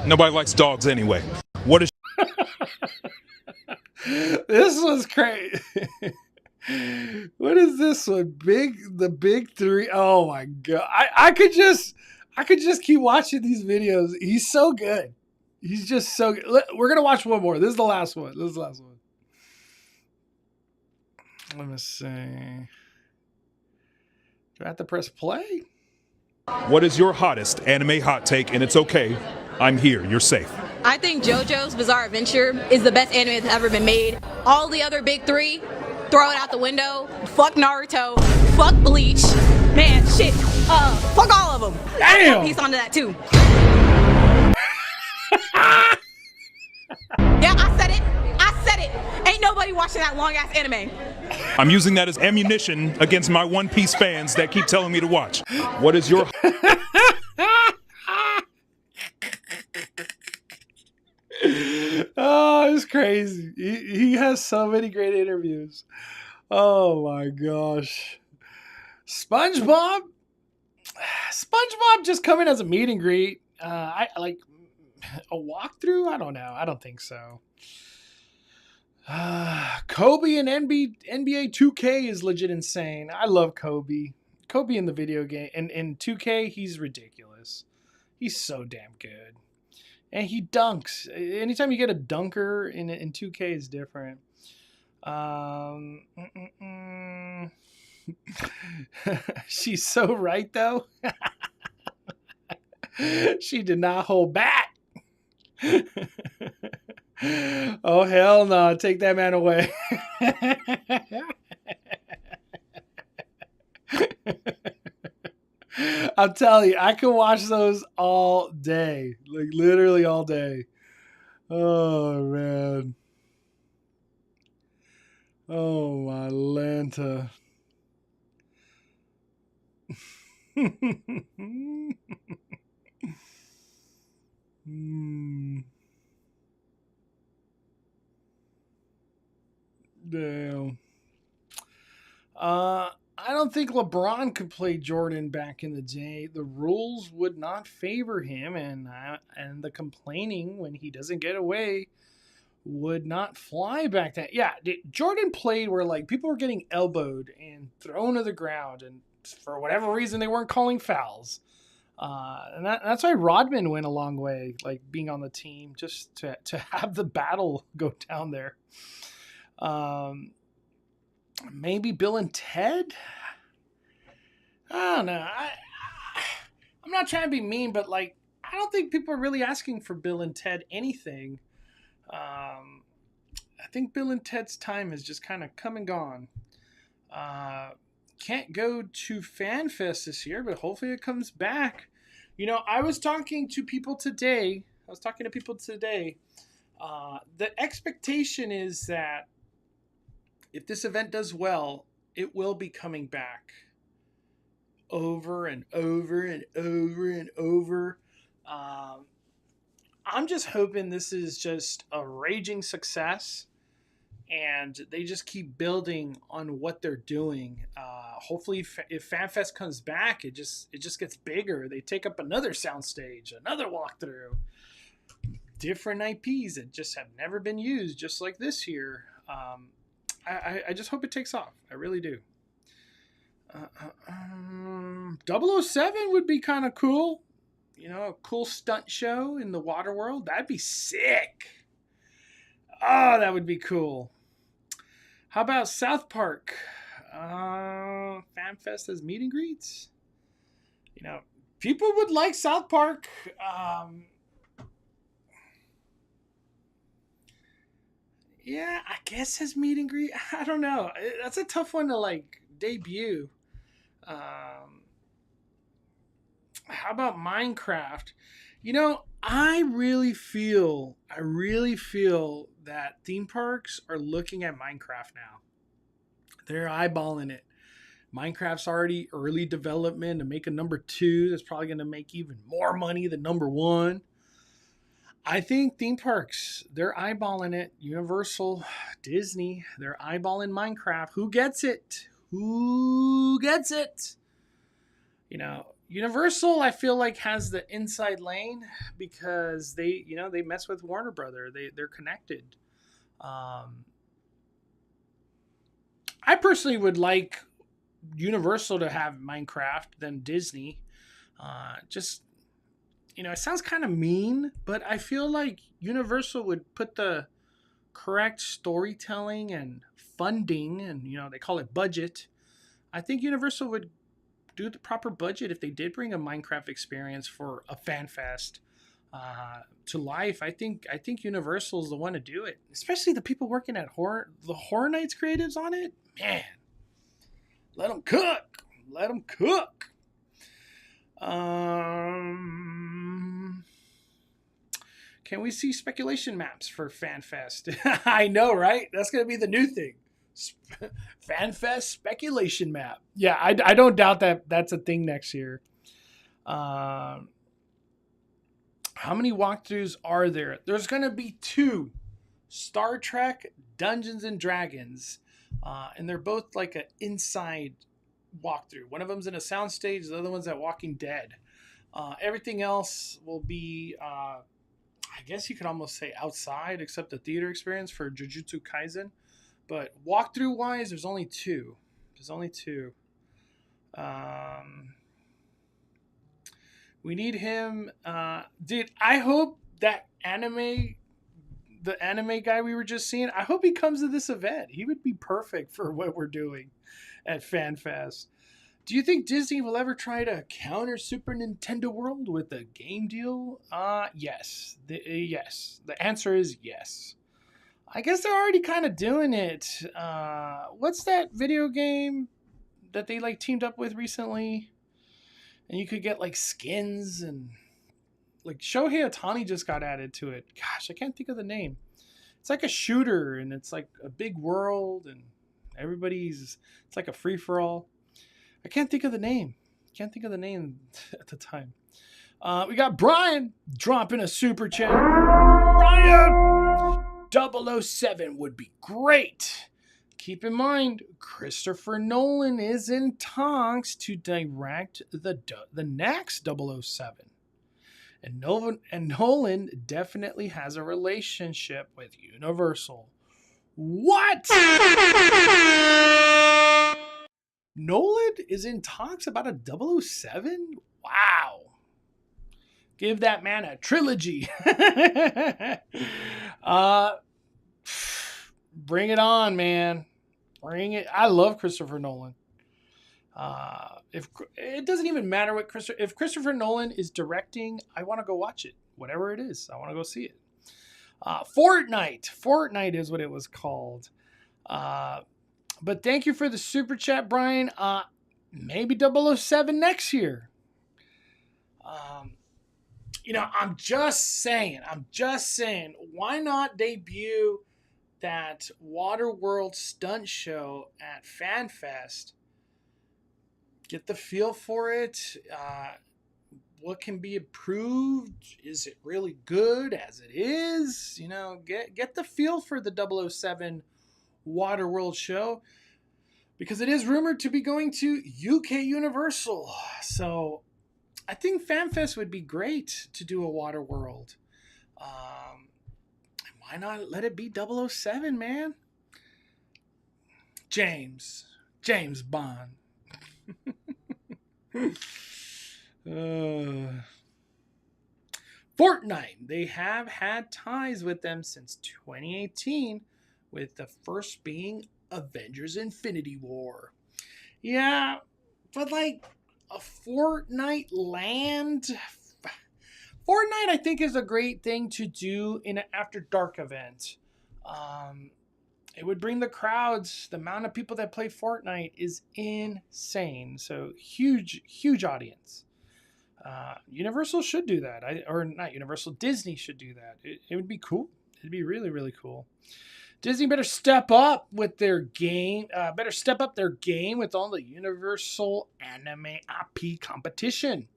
Nobody likes dogs anyway. What is This one's crazy. What is this one? The big three. Oh my god! I could just keep watching these videos. He's so good. He's just so good. We're gonna watch one more. This is the last one. Let me see. Do I have to press play? What is your hottest anime hot take? And it's okay. I'm here. You're safe. I think JoJo's Bizarre Adventure is the best anime that's ever been made. All the other big three, throw it out the window. Fuck Naruto. Fuck Bleach. Man, shit. Fuck all of them. Damn. Piece onto that too. Yeah, I said it. Ain't nobody watching that long ass anime. I'm using that as ammunition against my One Piece fans that keep telling me to watch. What is your Oh, it's crazy. He has so many great interviews. Oh my gosh. SpongeBob just coming as a meet and greet. I like a walkthrough. I don't know. I don't think so. Kobe and NBA 2K is legit insane. I love Kobe. Kobe in the video game and in 2K, he's ridiculous. He's so damn good. And he dunks. Anytime you get a dunker in 2K is different. She's so right though. She did not hold back. Oh hell no! Take that man away. I'm telling you, I can watch those all day. Like literally all day. Oh man. Oh my Lanta. Damn. I don't think LeBron could play Jordan back in the day. The rules would not favor him, and the complaining when he doesn't get away would not fly back then. Yeah, Jordan played where like people were getting elbowed and thrown to the ground, and for whatever reason they weren't calling fouls. And that's why Rodman went a long way, like being on the team, just to have the battle go down there. Maybe Bill and Ted? I don't know. I'm not trying to be mean, but like I don't think people are really asking for Bill and Ted anything. I think Bill and Ted's time has just kind of come and gone. Can't go to FanFest this year, but hopefully it comes back. You know, I was talking to people today. The expectation is that if this event does well, it will be coming back over and over and over and over. I'm just hoping this is just a raging success and they just keep building on what they're doing. Hopefully if FanFest comes back, it just gets bigger. They take up another soundstage, another walkthrough, different IPs that just have never been used, just like this year. I just hope it takes off. I really do. 007 would be kind of cool. You know, a cool stunt show in the water world. That'd be sick. Oh, that would be cool. How about South Park? FanFest as meet and greets. You know, people would like South Park. Yeah, I guess as meet and greet. I don't know. That's a tough one to like debut. How about Minecraft? You know, I really feel that theme parks are looking at Minecraft now. They're eyeballing it. Minecraft's already early development to make a number 2 that's probably going to make even more money than number 1. I think theme parks, they're eyeballing it. Universal, Disney, they're eyeballing Minecraft. Who gets it? Who gets it? You know, Universal, I feel like has the inside lane because they mess with Warner Brother. They're connected. I personally would like Universal to have Minecraft than Disney. Just, you know, it sounds kind of mean, but I feel like Universal would put the correct storytelling and funding, and, you know, they call it budget. I think Universal would do the proper budget if they did bring a Minecraft experience for a FanFest to life. I think Universal is the one to do it, especially the people working at the Horror Nights creatives on it. Man, let them cook. Let them cook. Can we see speculation maps for FanFest? I know, right? That's going to be the new thing. FanFest speculation map. Yeah, I don't doubt that that's a thing next year. How many walkthroughs are there? There's going to be 2. Star Trek Dungeons and Dragons. And they're both like an inside walkthrough. One of them's in a soundstage. The other one's at Walking Dead. Everything else will be, I guess you could almost say outside, except the theater experience for Jujutsu Kaisen. But walkthrough wise, there's only 2. We need him. Dude, I hope that the anime guy we were just seeing, I hope he comes to this event. He would be perfect for what we're doing at FanFest. Do you think Disney will ever try to counter Super Nintendo World with a game deal? Yes. Yes. The answer is yes. I guess they're already kind of doing it. What's that video game that they like teamed up with recently? And you could get like skins and like Shohei Ohtani just got added to it. Gosh, I can't think of the name. It's like a shooter and it's like a big world and it's like a free for all. I can't think of the name. At the time. We got Brian dropping a super chat. Brian! 007 would be great. keep in mind, Christopher Nolan is in talks to direct the next 007. And Nolan definitely has a relationship with Universal. What? Nolan is in talks about a 007? Wow. Give that man a trilogy. Bring it on, man. Bring it. I love Christopher Nolan. If it doesn't even matter what if Christopher Nolan is directing, I want to go watch it. Whatever it is, I want to go see it. Fortnite is what it was called. But thank you for the super chat, Brian. Maybe 007 next year. I'm just saying, why not debut that Waterworld stunt show at FanFest? Get the feel for it. What can be improved? Is it really good as it is? Get the feel for the 007 Waterworld show, because it is rumored to be going to UK Universal. So I think FanFest would be great to do a Waterworld. Why not let it be 007, man? James Bond. Fortnite. They have had ties with them since 2018, with the first being Avengers Infinity War. Yeah, but like a Fortnite land. Fortnite, I think, is a great thing to do in an After Dark event. It would bring the crowds. The amount of people that play Fortnite is insane. So huge audience. Universal should do that. Or not Universal, Disney should do that. It would be cool. It'd be really, really cool. Disney better step up with their game. Better step up their game with all the Universal anime IP competition.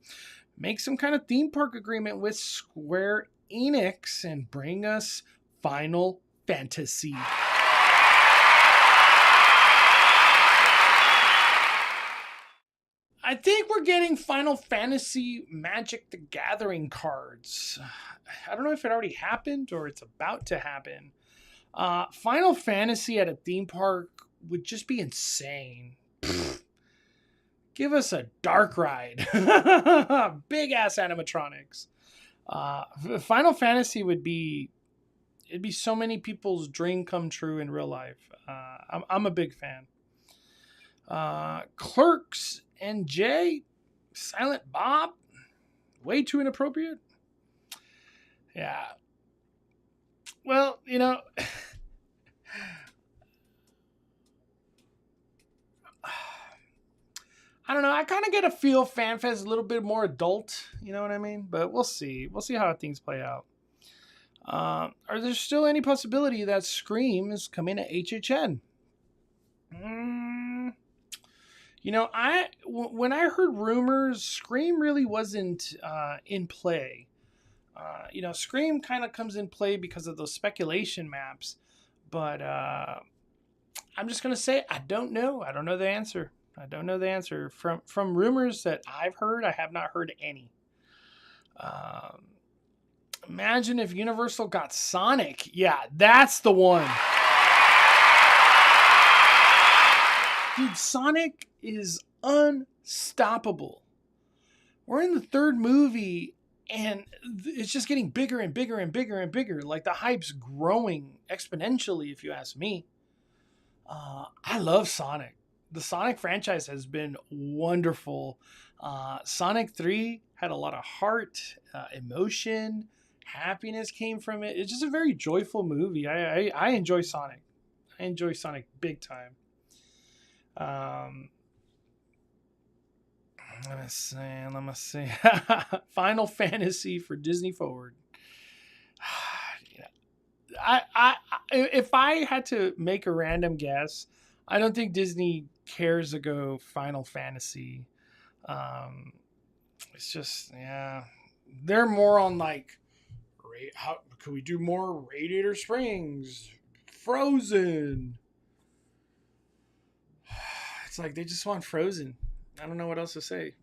Make some kind of theme park agreement with Square Enix and bring us Final Fantasy. I think we're getting Final Fantasy Magic the Gathering cards. I don't know if it already happened or it's about to happen. Final Fantasy at a theme park would just be insane. Give us a dark ride. Big ass animatronics. Final Fantasy it'd be so many people's dream come true in real life. I'm a big fan. Clerks and Jay, Silent Bob, way too inappropriate. Yeah. Well, I don't know. I kind of get a feel FanFest is a little bit more adult. You know what I mean? But we'll see. We'll see how things play out. Are there still any possibility that Scream is coming to HHN? When I heard rumors, Scream really wasn't in play. Scream kind of comes in play because of those speculation maps. But I'm just going to say I don't know. I don't know the answer. From rumors that I've heard, I have not heard any. Imagine if Universal got Sonic. Yeah, that's the one. Dude, Sonic is unstoppable. We're in the third movie, and it's just getting bigger and bigger and bigger and bigger. Like, the hype's growing exponentially, if you ask me. I love Sonic. The Sonic franchise has been wonderful. Sonic 3 had a lot of heart, emotion, happiness came from it. It's just a very joyful movie. I enjoy Sonic. I enjoy Sonic big time. Let me see. Final Fantasy for Disney Forward. If I had to make a random guess, I don't think Disney cares to go Final Fantasy. It's just, yeah. They're more on like, how could we do more Radiator Springs, Frozen, like they just want Frozen. I don't know what else to say.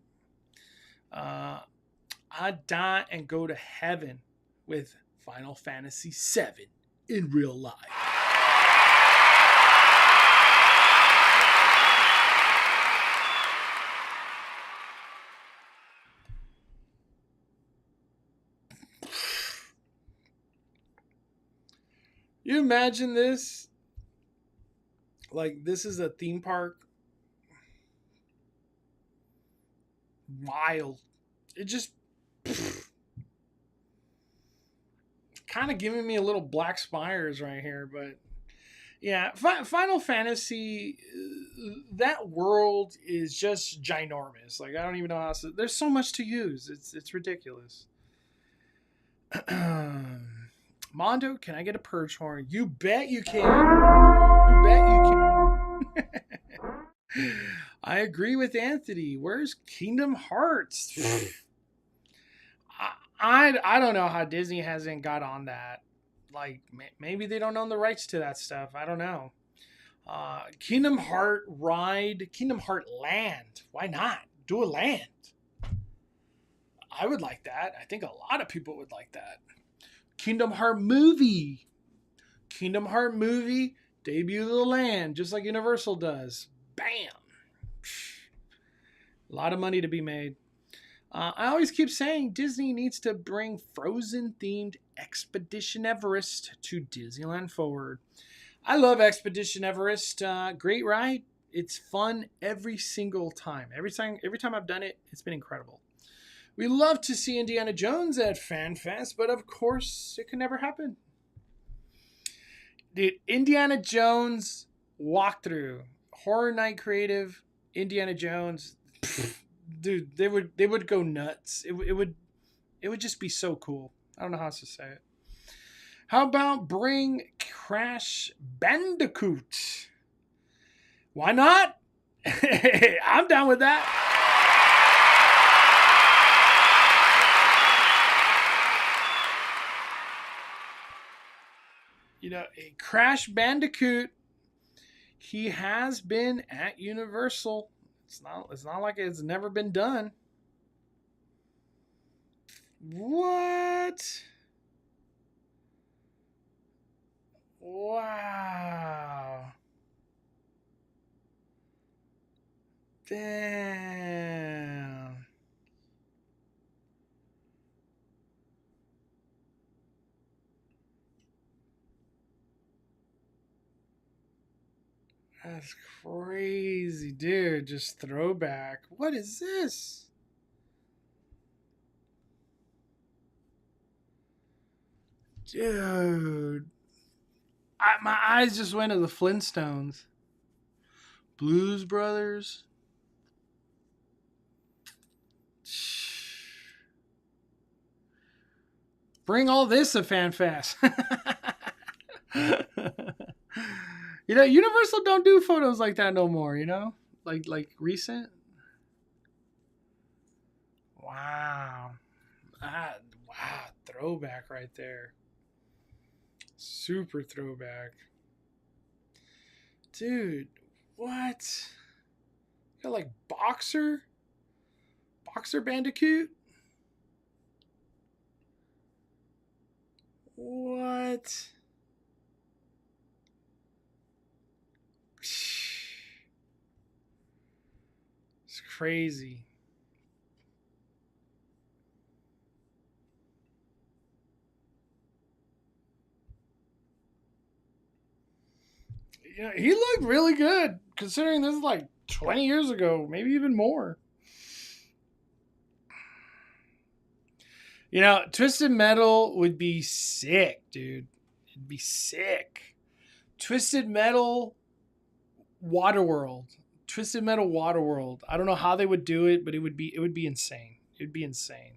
I'd die and go to heaven with Final Fantasy VII in real life. You imagine this? Like, this is a theme park. Wild. It just kind of giving me a little Black Spires right here, but yeah, Final Fantasy, that world is just ginormous. Like, I don't even know how to. There's so much to use. It's ridiculous. Mondo, can I get a purge horn? You bet you can. You bet you can. I agree with Anthony. Where's Kingdom Hearts? I don't know how Disney hasn't got on that. Like, maybe they don't own the rights to that stuff. I don't know. Kingdom Heart ride, Kingdom Heart land. Why not? Do a land. I would like that. I think a lot of people would like that. Kingdom Heart movie. Kingdom Heart movie, debut the land, just like Universal does. Bam. A lot of money to be made. I always keep saying Disney needs to bring Frozen-themed Expedition Everest to Disneyland Forward. I love Expedition Everest. Great ride. It's fun every single time. Every time I've done it, it's been incredible. We love to see Indiana Jones at FanFest, but of course, it can never happen. The Indiana Jones walkthrough, Horror Night Creative, Indiana Jones, dude, they would go nuts. It would just be so cool. I don't know how else to say it. How about bring Crash Bandicoot? Why not? I'm down with that. You know, Crash Bandicoot, he has been at Universal. It's not like it's never been done. What? Wow. Damn. That's crazy, dude. Just throwback. What is this? Dude. My eyes just went to the Flintstones. Blues Brothers. Bring all this to FanFest. You know, Universal don't do photos like that no more, you know? Like recent. Wow. Wow, throwback right there. Super throwback. Dude, what? Got like Boxer Bandicoot? What? It's crazy. You know, he looked really good considering this is like 20 years ago, maybe even more. You know, Twisted Metal would be sick, dude. It'd be sick. Twisted Metal Waterworld. Twisted Metal Waterworld. I don't know how they would do it, but it would be insane. It'd be insane.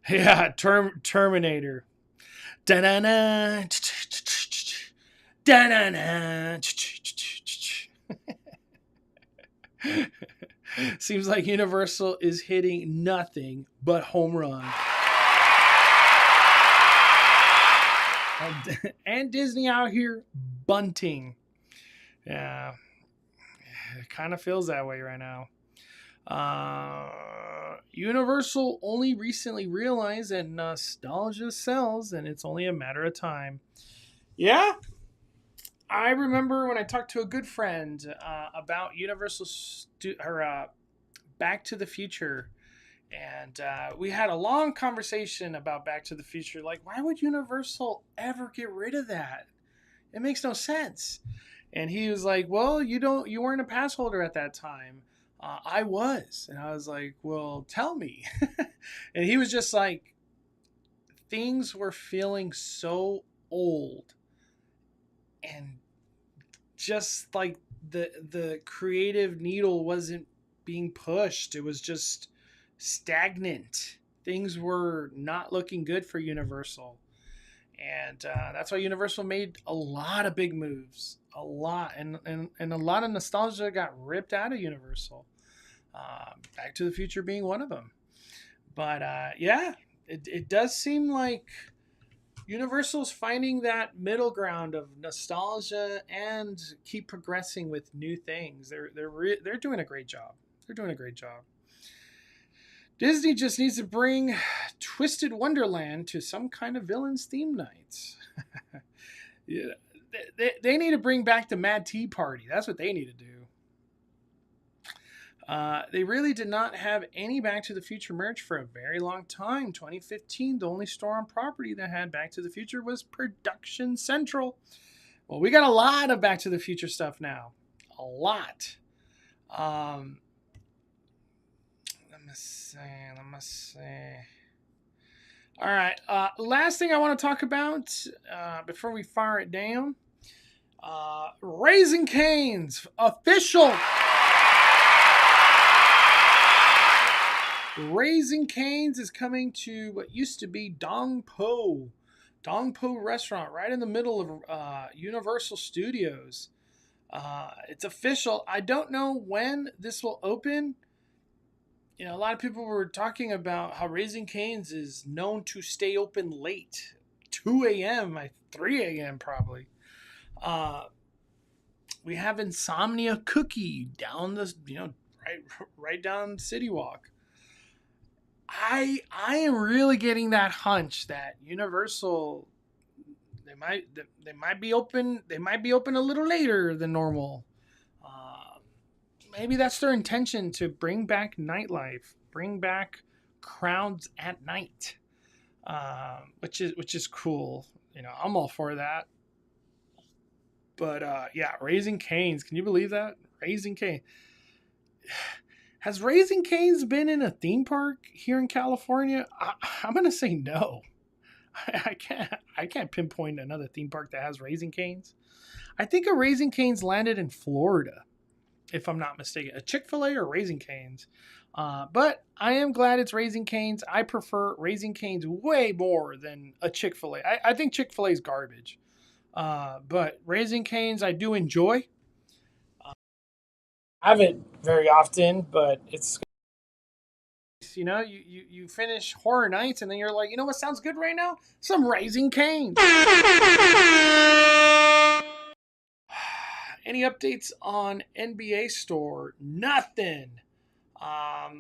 Yeah, Terminator. Da-na-na. Da-na-na. Seems like Universal is hitting nothing but home runs. And Disney out here bunting. Yeah. It kind of feels that way right now. Universal only recently realized that nostalgia sells, and it's only a matter of time. Yeah, I remember when I talked to a good friend about Universal Back to the Future, and we had a long conversation about Back to the Future. Like, why would Universal ever get rid of that? It makes no sense. And he was like, well, you weren't a pass holder at that time. I was. And I was like, well, tell me. And he was just like, things were feeling so old. And just like the creative needle wasn't being pushed. It was just stagnant. Things were not looking good for Universal. And that's why Universal made a lot of big moves. A lot. And a lot of nostalgia got ripped out of Universal. Back to the Future being one of them. But yeah, it does seem like Universal's finding that middle ground of nostalgia and keep progressing with new things. They're doing a great job. They're doing a great job. Disney just needs to bring Twisted Wonderland to some kind of villains theme night. Yeah, they need to bring back the Mad Tea Party. That's what they need to do. They really did not have any Back to the Future merch for a very long time. 2015, the only store on property that had Back to the Future was Production Central. Well, we got a lot of Back to the Future stuff now. A lot. Let me see. All right. Last thing I want to talk about before we fire it down. Raising Cane's official. Raising Cane's is coming to what used to be Dong Po restaurant right in the middle of Universal Studios. It's official. I don't know when this will open. You know, a lot of people were talking about how Raising Cane's is known to stay open late, 2 a.m., 3 a.m. probably. We have Insomnia Cookie down the, right down City Walk. I am really getting that hunch that Universal, they might be open a little later than normal. Maybe that's their intention, to bring back nightlife, bring back crowds at night, which is cool. You know, I'm all for that. But yeah, Raising Cane's. Can you believe that? Raising Cane's. Has Raising Cane's been in a theme park here in California? I'm gonna say no. I can't pinpoint another theme park that has Raising Cane's. I think a Raising Cane's landed in Florida, if I'm not mistaken. A Chick-fil-A or Raising Cane's. But I am glad it's Raising Cane's. I prefer Raising Cane's way more than a Chick-fil-A. I think Chick-fil-A is garbage. But Raising Cane's I do enjoy. I have it very often, but it's, you finish Horror Nights and then you're like, you know what sounds good right now? Some Raising Cane's. Any updates on NBA store? Nothing. I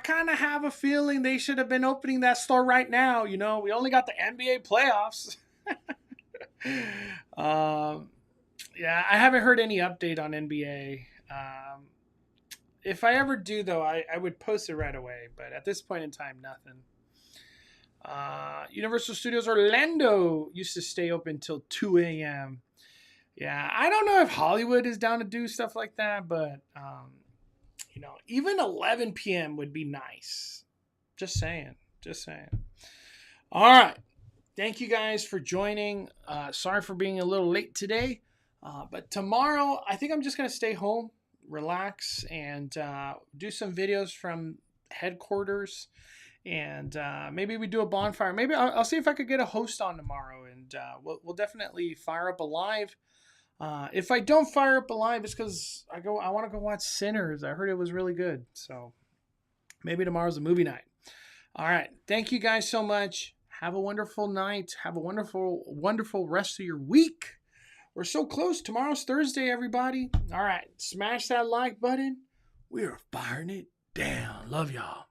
kind of have a feeling they should have been opening that store right now. You know, we only got the NBA playoffs. Yeah, I haven't heard any update on NBA. If I ever do, though, I would post it right away. But at this point in time, nothing. Universal Studios Orlando used to stay open till 2 a.m. Yeah, I don't know if Hollywood is down to do stuff like that, but, even 11 p.m. would be nice. Just saying. All right. Thank you guys for joining. Sorry for being a little late today. But tomorrow, I think I'm just going to stay home, relax, and do some videos from headquarters. And maybe we do a bonfire. Maybe I'll see if I could get a host on tomorrow. And we'll definitely fire up a live. If I don't fire up a live, it's because I want to go watch Sinners. I heard it was really good. So maybe tomorrow's a movie night. All right. Thank you guys so much. Have a wonderful night. Have a wonderful, wonderful rest of your week. We're so close. Tomorrow's Thursday, everybody. All right, smash that like button. We are firing it down. Love y'all.